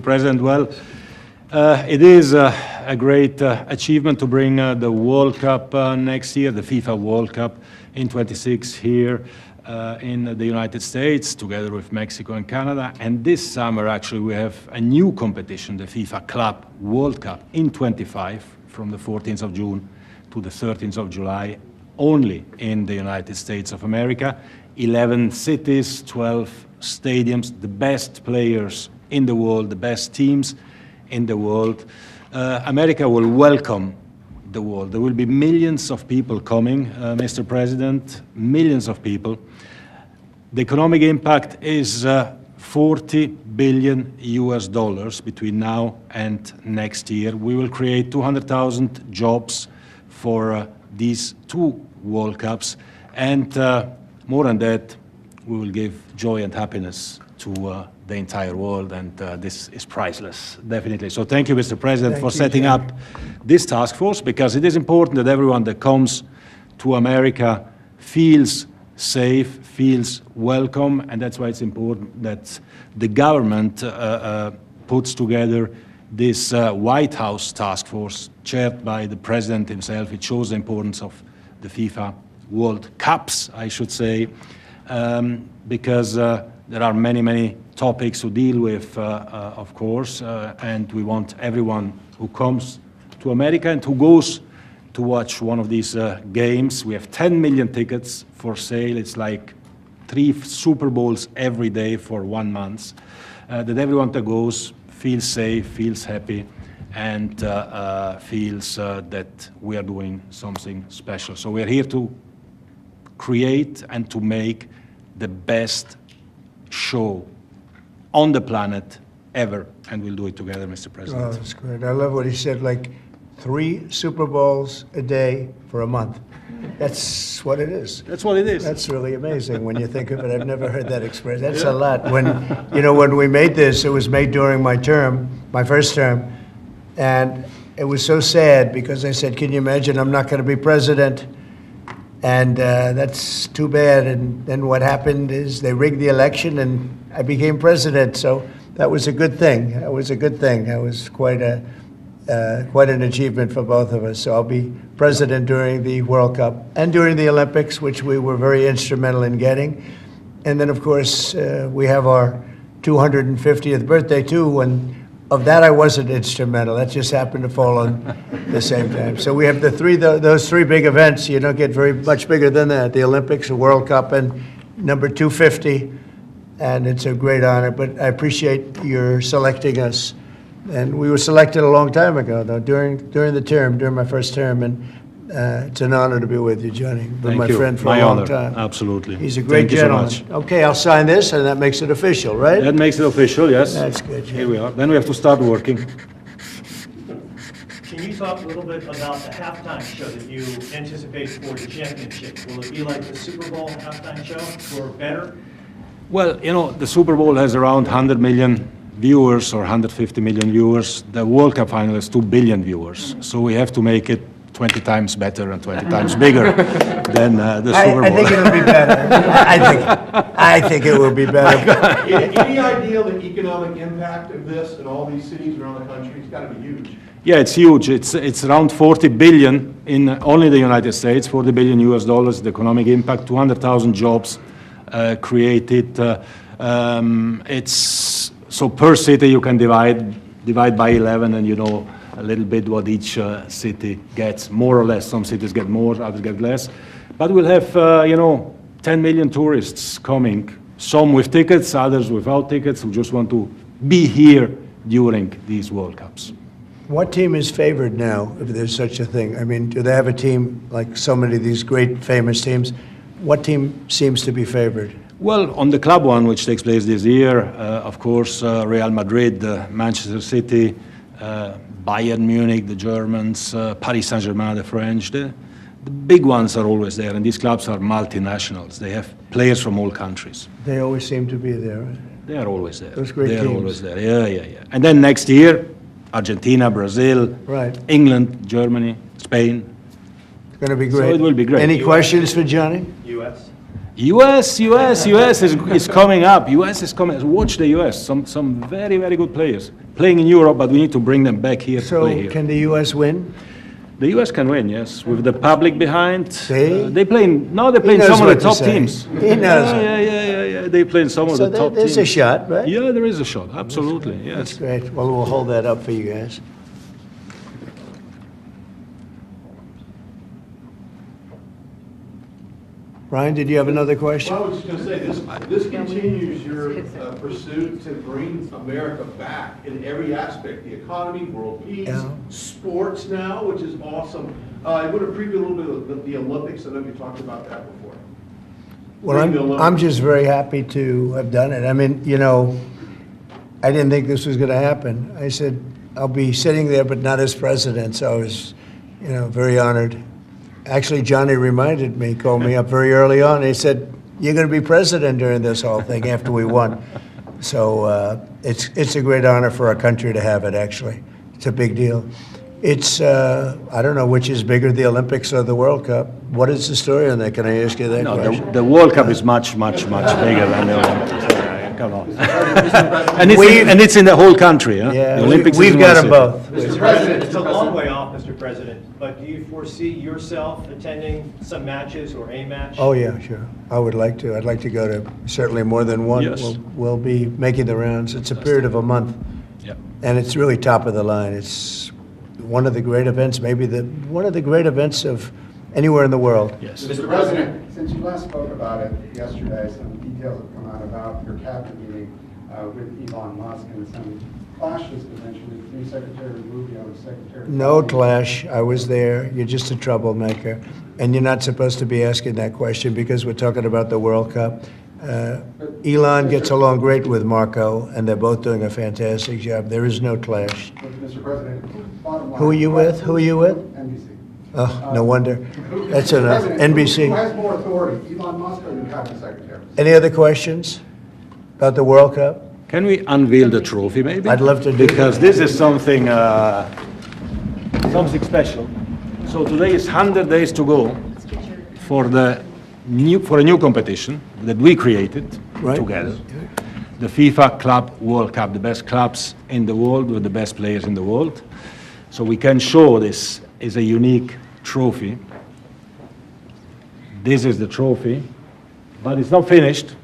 President. Well, it is a great achievement to bring the World Cup next year, the FIFA World Cup in 26 here in the United States, together with Mexico and Canada. And this summer, actually, we have a new competition, the FIFA Club World Cup in 25, from the 14th of June to the 13th of July, only in the United States of America. 11 cities, 12 stadiums, the best players in the world, the best teams in the world. America will welcome the world. There will be millions of people coming, Mr. President, millions of people. The economic impact is 40 billion US dollars between now and next year. We will create 200,000 jobs for these two World Cups, and more than that, we will give joy and happiness to the entire world, and this is priceless, definitely. So thank you, Mr. President, for setting up this task force, because it is important that everyone that comes to America feels safe, feels welcome, and that's why it's important that the government puts together this White House task force chaired by the President himself. It shows the importance of the FIFA World Cups, I should say, because there are many, many topics to deal with, of course, and we want everyone who comes to America and who goes to watch one of these games. We have 10 million tickets for sale. It's like 3 Super Bowls every day for 1 month. That everyone that goes feels safe, feels happy, and feels that we are doing something special. So we are here to create and to make the best show on the planet ever, and we'll do it together, Mr. President. Oh, that's great. I love what he said, like 3 Super Bowls a day for a month. That's what it is. That's what it is. That's really amazing when you think of it. I've never heard that expressed. That's a lot. When we made this, it was made during my term, my first term, and it was so sad because I said, can you imagine, I'm not going to be president, and that's too bad. And then what happened is they rigged the election and I became president, so that was a good thing. That was a good thing. That was quite an achievement for both of us. So I'll be president during the World Cup and during the Olympics, which we were very instrumental in getting. And then, of course, we have our 250th birthday, too, and of that I wasn't instrumental. That just happened to fall on the same time. So we have those 3 big events. You don't get very much bigger than that, the Olympics, the World Cup, and number 250. And it's a great honor, but I appreciate your selecting us. And we were selected a long time ago, though, during my first term, and it's an honor to be with you, Johnny. You've been my friend for a long time. Absolutely. He's a great gentleman. Thank you so much. Okay, I'll sign this, and that makes it official, right? That makes it official, yes. That's good. Jim. Here we are. Then we have to start working. Can you talk a little bit about the halftime show that you anticipate for the championship? Will it be like the Super Bowl halftime show, or better? Well, you know, the Super Bowl has around 100 million viewers or 150 million viewers. The World Cup final has 2 billion viewers. So we have to make it 20 times better and 20 times bigger than the Super Bowl. I think it'll be better. I think it will be better. Any idea the economic impact of this in all these cities around the country? It's got to be huge. Yeah, it's huge. It's around 40 billion in only the United States, 40 billion US dollars, the economic impact, 200,000 jobs created. It's so per city you can divide by 11, and you know a little bit what each city gets, more or less. Some cities get more, others get less. But we'll have 10 million tourists coming, some with tickets, others without tickets, who just want to be here during these World Cups. What team is favored now, if there's such a thing? I mean, do they have a team like so many of these great famous teams? What team seems to be favored? Well, on the club one, which takes place this year, of course, Real Madrid, Manchester City, Bayern Munich, the Germans, Paris Saint-Germain, the French. The big ones are always there, and these clubs are multinationals. They have players from all countries. They always seem to be there, right? They are always there. Those great They are teams. always there, yeah. And then next year, Argentina, Brazil, Right. England, Germany, Spain. It's going to be great. So it will be great. Any questions for Johnny? U.S.? US is coming up. US is coming. Watch the US. Some very, very good players playing in Europe, but we need to bring them back here to play So here. can the U.S. win? The US can win, yes, with the public behind. See? They playing now. They're playing knows some of the what to top say. teams. He knows. Yeah. They playing some of So the top there's teams. a shot, right? Yeah, there is a shot. Absolutely, That's yes. great. Well, we'll hold that up for you guys. Ryan, did you have another question? Well, I was just going to say, this continues your pursuit to bring America back in every aspect, the economy, world peace, Yeah. sports now, which is awesome. I want to preview a little bit of the Olympics. I know you talked about that before. Well, Bring the I'm Olympics. just very happy to have done it. I mean, I didn't think this was going to happen. I said, I'll be sitting there, but not as president, so I was, very honored. Actually, Johnny reminded me, called me up very early on. He said, "You're going to be president during this whole thing after we won." So it's a great honor for our country to have it. Actually, it's a big deal. It's I don't know which is bigger, the Olympics or the World Cup. What is the story on that? Can I ask you that No, question? the World Cup is much bigger than the Olympics. Come on. and it's in the whole country. Huh? Yeah, The Olympics is we've in got one them city. both. Mr. President, it's a long way off, Mr. President, but do you foresee yourself attending some matches or a match? Oh, yeah, sure. I would like to. I'd like to go to certainly more than one. Yes. We'll be making the rounds. It's a period of a month, Yeah. and it's really top of the line. It's one of the great events, maybe one of the great events of anywhere in the world. Yes. Mr. President, since you last spoke about it yesterday, some details have come out about your cabinet meeting with Elon Musk and some clashes potentially between Secretary Rubio and Secretary. No Biden. clash. I was there. You're just a troublemaker, and you're not supposed to be asking that question because we're talking about the World Cup. Elon gets along great with Marco, and they're both doing a fantastic job. There is no clash. But, Mr. President, bottom line. Who are you with? Who are you with? NBC. Oh, no wonder. That's Mr. enough. President, Who NBC. has more authority, Elon Musk or your cabinet secretary? Any other questions about the World Cup? Can we unveil the trophy, maybe? I'd love to do Because this is something special. So today is 100 days to go for a new competition that we created Right. together. The FIFA Club World Cup, the best clubs in the world with the best players in the world. So we can show this is a unique trophy. This is the trophy, but it's not finished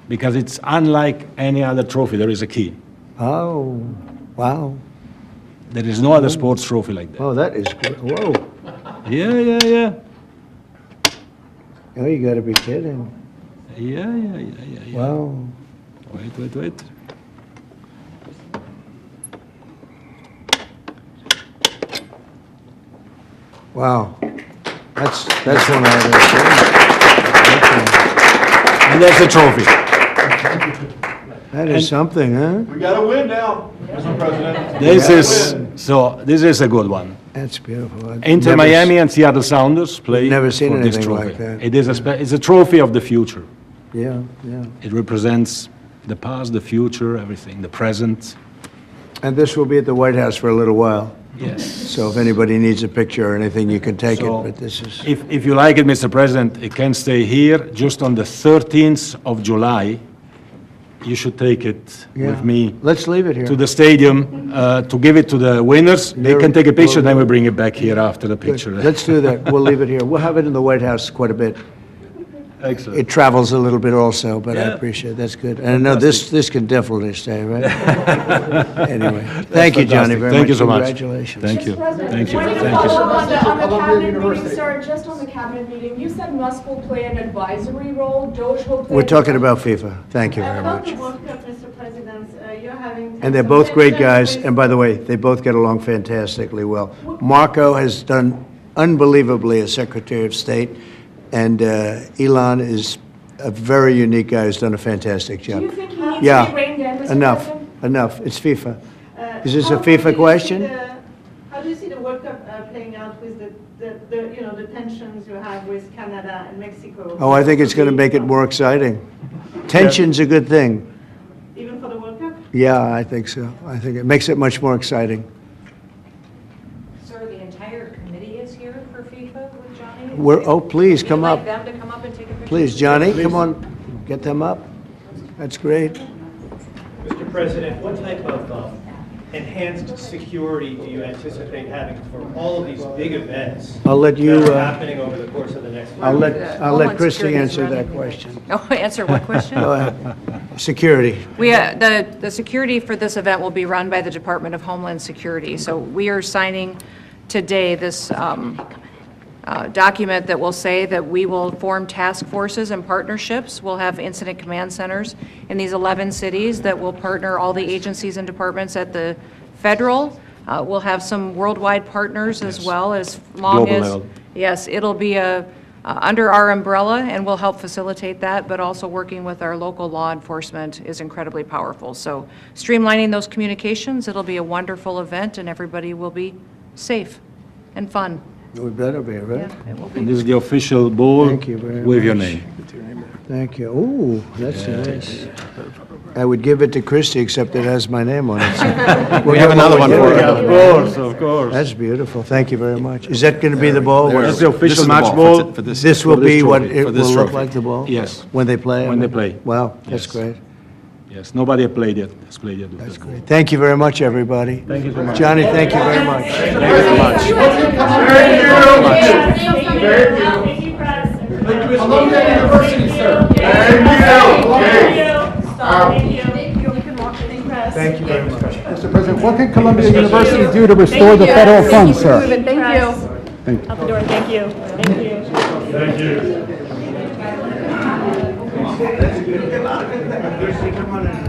because it's unlike any other trophy. There is a key. Oh, wow. There is no other sports trophy like that. Oh, that is good. Whoa. Yeah. Oh, you got to be kidding. Yeah. Wow. Wait. Wow. That's one I haven't And that's the trophy. seen. That is something, huh? We got to win now, Mr. President. This is a good one. That's beautiful. I've Inter never Miami and Seattle Sounders play Never seen for this anything trophy. like that. It is it's a trophy of the future. Yeah. It represents the past, the future, everything, the present. And this will be at the White House for a little while. Yes. So if anybody needs a picture or anything, you can take So, it, but this is... If you like it, Mr. President, it can stay here just on the 13th of July. You should take it Yeah. with me Let's leave it here. to the stadium to give it to the winners. They can take a picture, then we bring it back here after the Good. picture. Let's do that. We'll leave it here. We'll have it in the White House quite a bit. Excellent. It travels a little bit also, but I Yeah. appreciate it. That's good. And I know this can definitely stay, right? Anyway, thank you, Johnny, fantastic. very Thank much. you so much. Congratulations. Thank you. Mr. President, Thank you. can I Thank you. follow up on the Columbia cabinet meeting, University. sir, just on the cabinet meeting, you said Musk will play an advisory role, Doge will play. We're talking about FIFA. Thank you very About much. the World Cup, Mr. President, you're having. And they're both great guys, and by the way, they both get along fantastically well. Marco has done unbelievably as Secretary of State, and Elon is a very unique guy who's done a fantastic Do job. you think he needs to Yeah, be reined in, Mr. enough, President? enough. It's FIFA. Is this How a do you FIFA see question? How do you see the World Cup playing out with the tensions you have with Canada and Mexico? Oh, I think it's going to make it more exciting. Tension's a good thing. Even for the World Cup? Yeah, I think so. I think it makes it much more exciting. Sir, the entire committee is here for FIFA with Johnny? Oh, please, come Would up. you like them to come up and take a picture? Please, Johnny, come on, get them up. That's great. Mr. President, what type of enhanced security do you anticipate having for all of these big events I'll let you, that are happening over the course of the next week? I'll let Homeland Christie Security is answer that running. question. Oh, answer what question? Go ahead. Security. The security for this event will be run by the Department of Homeland Security. So we are signing today this document that will say that we will form task forces and partnerships. We'll have incident command centers in these 11 cities that will partner all the agencies and departments at the federal. We'll have some worldwide partners as well, as long Global as, level. yes, it'll be under our umbrella, and we'll help facilitate that, but also working with our local law enforcement is incredibly powerful. So streamlining those communications, it'll be a wonderful event, and everybody will be safe and fun. We better be, right? Yeah, it will be. And this is the official ball Thank you very with your much. name. Thank you. Ooh, that's nice. I would give it to Christie, except it has my name on it. We have another one for you. Yeah. Of course, of course. That's beautiful. Thank you very much. Is that going to be the ball? That's the Where- official This is the match ball ball. for this- This will for this be what trophy, it for will this look trophy. like, the ball? Yes. When they play? When they play. Wow, that's Yes. great. Yes, nobody has played yet. That's great. Thank you very much, everybody. Thank you so much. Johnny, thank you very much. Thank you so much. Thank you, Press. Columbia University, sir. Thank you very much. Mr. President, what can Columbia University do to restore the federal funds, sir? Thank you. Out the door, thank you. Thank you. Christie, come on in.